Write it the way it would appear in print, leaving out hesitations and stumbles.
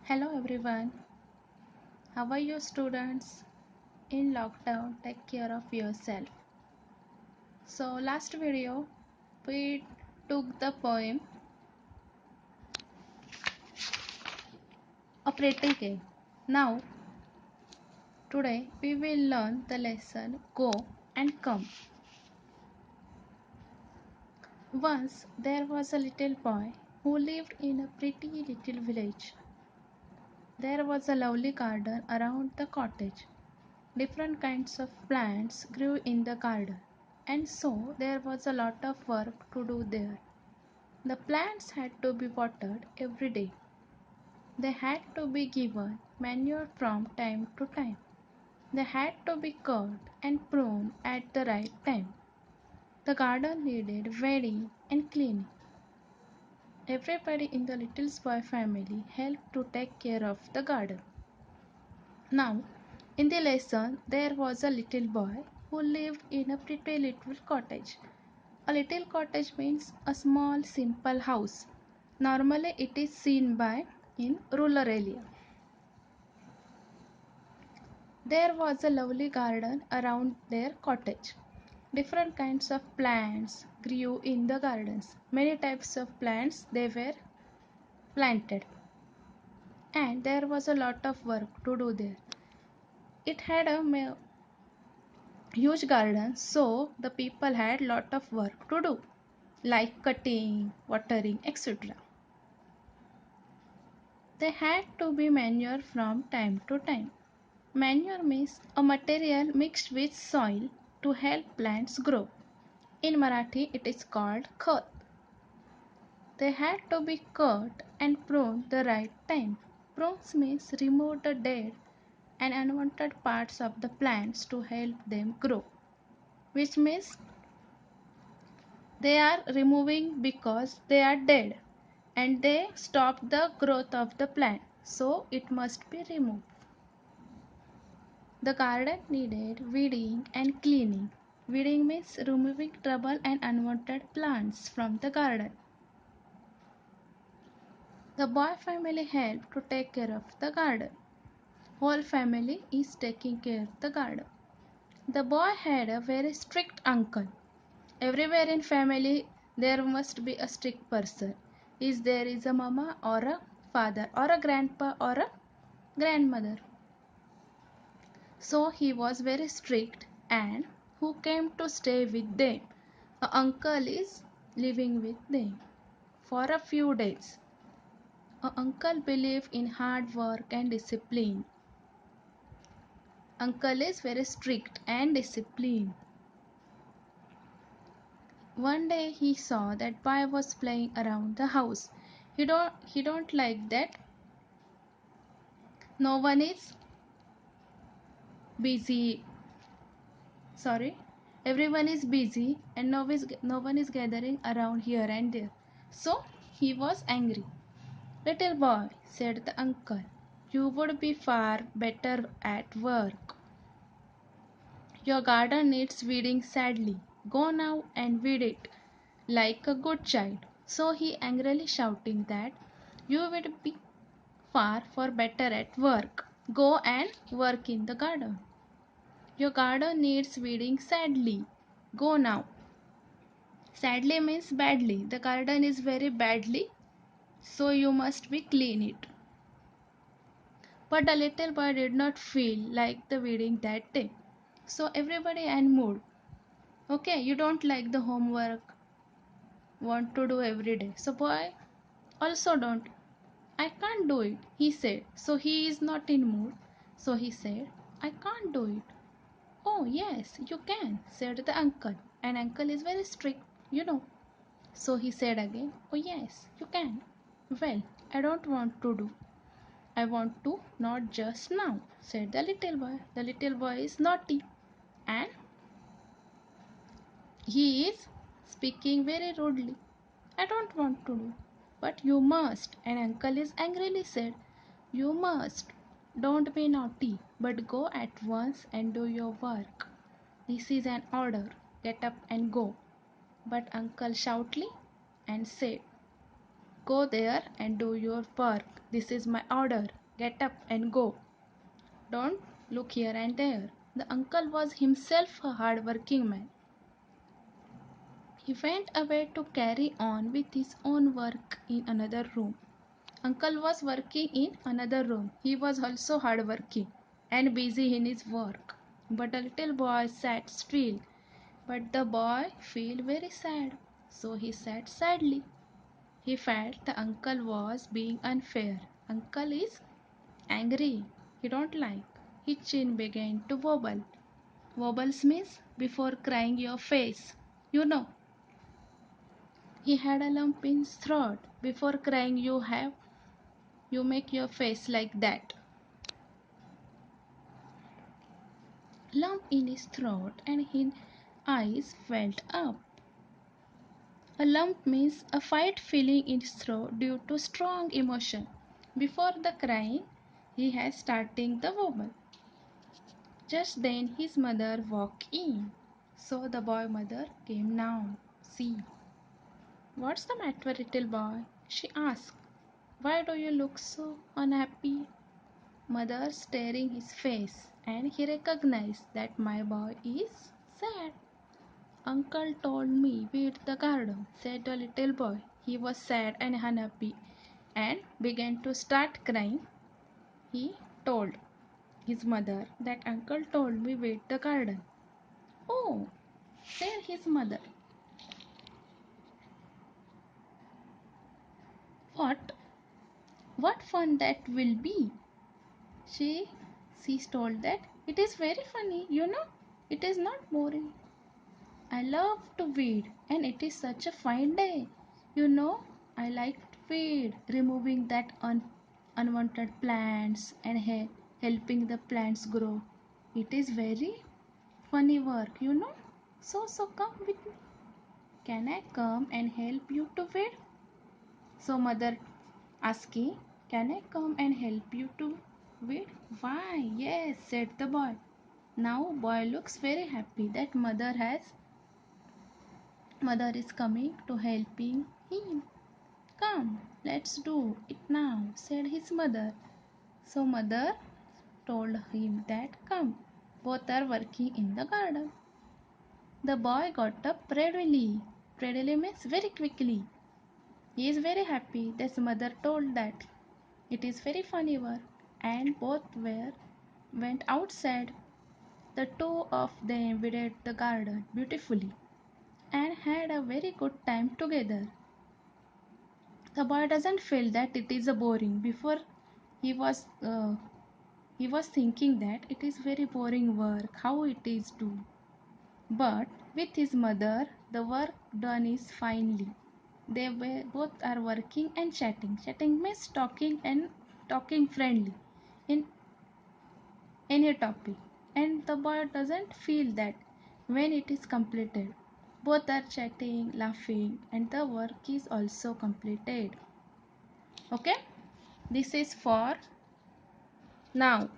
Hello everyone, how are you students? In lockdown, take care of yourself. So last video we took the poem A Pretty Game. Now today we will learn the lesson Go and Come. Once there was a little boy who lived in a pretty little village. There was a lovely garden around the cottage. Different kinds of plants grew in the garden, and so there was a lot of work to do there. The plants had to be watered every day. They had to be given manure from time to time. They had to be cut and pruned at the right time. The garden needed weeding and cleaning. Everybody in the little boy family helped to take care of the garden. Now, in the lesson, there was a little boy who lived in a pretty little cottage. A little cottage means a small, simple house. Normally, it is seen by in rural area. There was a lovely garden around their cottage. Different kinds of plants grew in the gardens. Many types of plants they were planted, and there was a lot of work to do there. It had a huge garden, so the people had lot of work to do, like cutting, watering, etc. They had to be manure from time to time. Manure means a material mixed with soil to help plants grow. In Marathi, it is called khat. They had to be cut and pruned the right time. Prunes means remove the dead and unwanted parts of the plants to help them grow, which means they are removing because they are dead and they stop the growth of the plant, so it must be removed. The garden needed weeding and cleaning. Weeding means removing trouble and unwanted plants from the garden. The boy family helped to take care of the garden. Whole family is taking care of the garden. The boy had a very strict uncle. Everywhere in family there must be a strict person. Is there is a mama or a father or a grandpa or a grandmother. So he was very strict, and who came to stay with them? A uncle is living with them for a few days. A uncle believed in hard work and discipline. Uncle is very strict and disciplined. One day he saw that boy was playing around the house. He don't like that. No one is busy. Sorry. Everyone is busy and no one is gathering around here and there. So he was angry. Little boy, said the uncle, you would be far better at work. Your garden needs weeding sadly. Go now and weed it like a good child. So he angrily shouting that you would be far better at work. Go and work in the garden. Your garden needs weeding sadly. Go now. Sadly means badly. The garden is very badly, so you must be clean it. But the little boy did not feel like the weeding that day. So everybody and mood. Okay, you don't like the homework, want to do every day. So boy also don't. I can't do it, he said. So he is not in mood. So he said, I can't do it. Oh yes, you can, said the uncle. And uncle is very strict. So he said again, oh yes, you can. Well, I don't want to do. I want to, not just now, said the little boy. The little boy is naughty and he is speaking very rudely. I don't want to do. But you must. And uncle is angrily said, you must. Don't be naughty, but go at once and do your work. This is an order. Get up and go. But uncle shoutly and said, Go there and do your work. This is my order. Get up and go. Don't look here and there. The uncle was himself a hard-working man. He went away to carry on with his own work in another room. Uncle was working in another room. He was also hard-working and busy in his work. But the little boy sat still. But the boy felt very sad, so he sat sadly. He felt the uncle was being unfair. Uncle is angry. He don't like. His chin began to wobble. Wobbles means before crying your face. You know. He had a lump in his throat. Before crying you make your face like that. Lump in his throat and his eyes welled up. A lump means a fight feeling in his throat due to strong emotion. Before the crying, he has starting the wobble. Just then his mother walked in. So the boy mother came now. See. What's the matter, little boy? She asked. Why do you look so unhappy? Mother staring his face, and he recognized that my boy is sad. Uncle told me weed the garden, said the little boy. He was sad and unhappy and began to start crying. He told his mother that uncle told me weed the garden. Oh, said his mother. What? What fun that will be. She, she told that it is very funny, you know. It is not boring. I love to weed and it is such a fine day. You know, I like to weed, removing that unwanted plants and helping the plants grow. It is very funny work, you know. So come with me. Can I come and help you to weed? So mother asking, can I come and help you to weed? Why, yes, said the boy. Now boy looks very happy that mother is coming to helping him. Come, let's do it now, said his mother. So mother told him that come, both are working in the garden. The boy got up readily. Readily means very quickly. He is very happy. His mother told that it is very funny work, and both went outside. The two of them weeded the garden beautifully and had a very good time together. The boy doesn't feel that it is a boring. Before he was uh, he was thinking that it is very boring work, how it is do. But with his mother, the work done is finely. They were, both are working and chatting. Chatting means talking and talking friendly in any topic. And the boy doesn't feel that when it is completed. Both are chatting, laughing, and the work is also completed. Okay, this is for now.